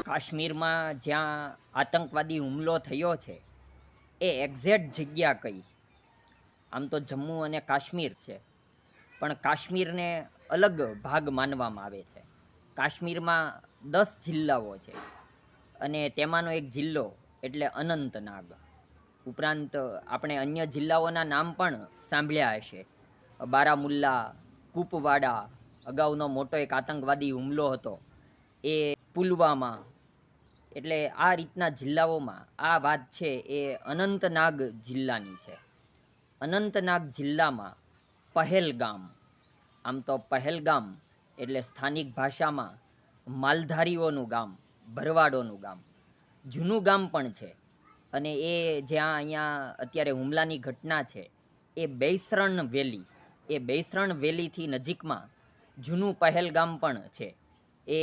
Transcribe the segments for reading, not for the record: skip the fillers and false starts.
કાશ્મીરમાં જ્યાં આતંકવાદી હુમલો થયો છે એ એક્ઝેક્ટ જગ્યા કઈ? આમ તો જમ્મુ અને કાશ્મીર છે, પણ કાશ્મીરને અલગ ભાગ માનવામાં આવે છે. કાશ્મીરમાં 10 જિલ્લાઓ છે અને તેમાંનો એક જિલ્લો એટલે અનંતનાગ. ઉપરાંત આપણે અન્ય જિલ્લાઓના નામ પણ સાંભળ્યા હશે. બારામુલ્લા, કુપવાડા, અગાઉનો મોટો એક આતંકવાદી હુમલો હતો એ પુલવામા. એટલે આ રીતના જિલ્લાઓમાં આ વાત છે એ અનંતનાગ જિલ્લાની છે. અનંતનાગ જિલ્લામાં પહેલગામ, આમ તો પહેલગામ એટલે સ્થાનિક ભાષામાં માલધારીઓનું ગામ, ભરવાડોનું ગામ, જૂનું ગામ પણ છે. અને એ જ્યાં અહીંયા અત્યારે હુમલાની ઘટના છે એ બૈસરણ વેલી, એ બૈસરણ વેલીથી નજીકમાં જૂનું પહેલગામ પણ છે. એ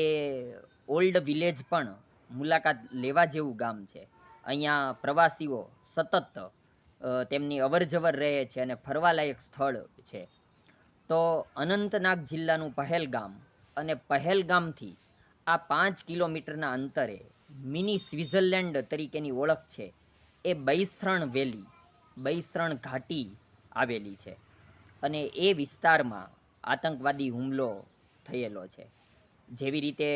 ઓલ્ડ વિલેજ પણ મુલાકાત લેવા જેવું ગામ છે. અહીંયા પ્રવાસીઓ સતત તેમની અવરજવર રહે છે અને ફરવાલાયક સ્થળ છે. તો અનંતનાગ જિલ્લાનું પહેલગામ અને પહેલગામથી આ 5 કિલોમીટરના અંતરે મિની સ્વિટ્ઝરલેન્ડ તરીકેની ઓળખ છે એ બૈસરણ વેલી, બૈસરણ ઘાટી આવેલી છે. અને એ વિસ્તારમાં આતંકવાદી હુમલો થયેલો છે. જેવી રીતે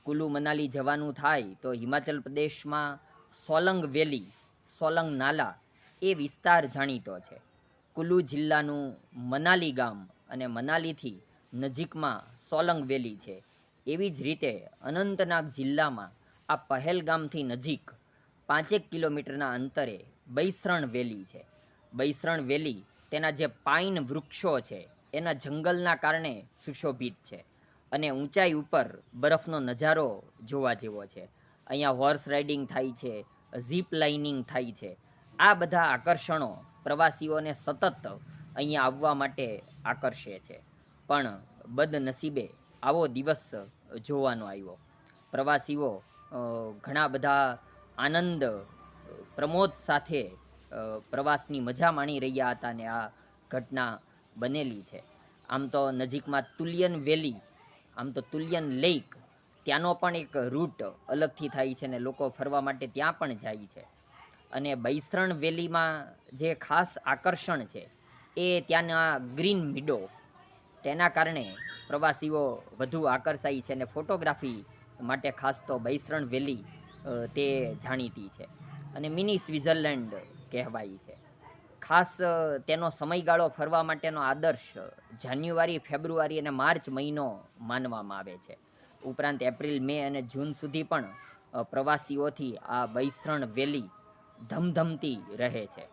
કુલુ મનાલી જવાનું થાય તો હિમાચલ પ્રદેશમાં સોલંગ વેલી, સોલંગ નાલા એ વિસ્તાર જાણીતો છે. કુલુ જિલ્લાનું મનાલી ગામ અને મનાલીથી નજીકમાં સોલંગ વેલી છે. એવી જ રીતે અનંતનાગ જિલ્લામાં આ પહેલગામથી નજીક 5 કિલોમીટરના અંતરે બૈસરણ વેલી છે. બૈસરણ વેલી તેના જે પાઇન વૃક્ષો છે એના જંગલના કારણે સુશોભિત છે અને ઊંચાઈ ઉપર બરફનો નજારો જોવા જેવો છે. અહીંયા હોર્સ રાઇડિંગ થાય છે, ઝીપ લાઇનિંગ થાય છે. આ બધા આકર્ષણો પ્રવાસીઓને સતત અહીંયા આવવા માટે આકર્ષે છે. પણ બદનસીબે આવો દિવસ જોવાનો આવ્યો. પ્રવાસીઓ ઘણા બધા આનંદ પ્રમોદ સાથે પ્રવાસની મજા માણી રહ્યા હતા ને આ ઘટના બનેલી છે. આમ તો નજીકમાં તુલિયન વેલી, આમ તો તુલિયન લેક, ત્યાંનો પણ એક રૂટ અલગથી થાય છે ને લોકો ફરવા માટે ત્યાં પણ જાય છે. અને બૈસરણ વેલીમાં જે ખાસ આકર્ષણ છે એ ત્યાંના ગ્રીન મીડો, તેના કારણે પ્રવાસીઓ વધુ આકર્ષાય છે અને ફોટોગ્રાફી માટે ખાસ તો બૈસરણ વેલી તે જાણીતી છે અને મિની સ્વિટ્ઝરલેન્ડ કહેવાય છે. ખાસ તેનો સમયગાળો ફરવા માટેનો આદર્શ જાન્યુઆરી, ફેબ્રુઆરી અને માર્ચ મહિનો માનવામાં આવે છે. ઉપરાંત એપ્રિલ, મે અને જૂન સુધી પણ પ્રવાસીઓથી આ બૈસરણ વેલી ધમધમતી રહે છે.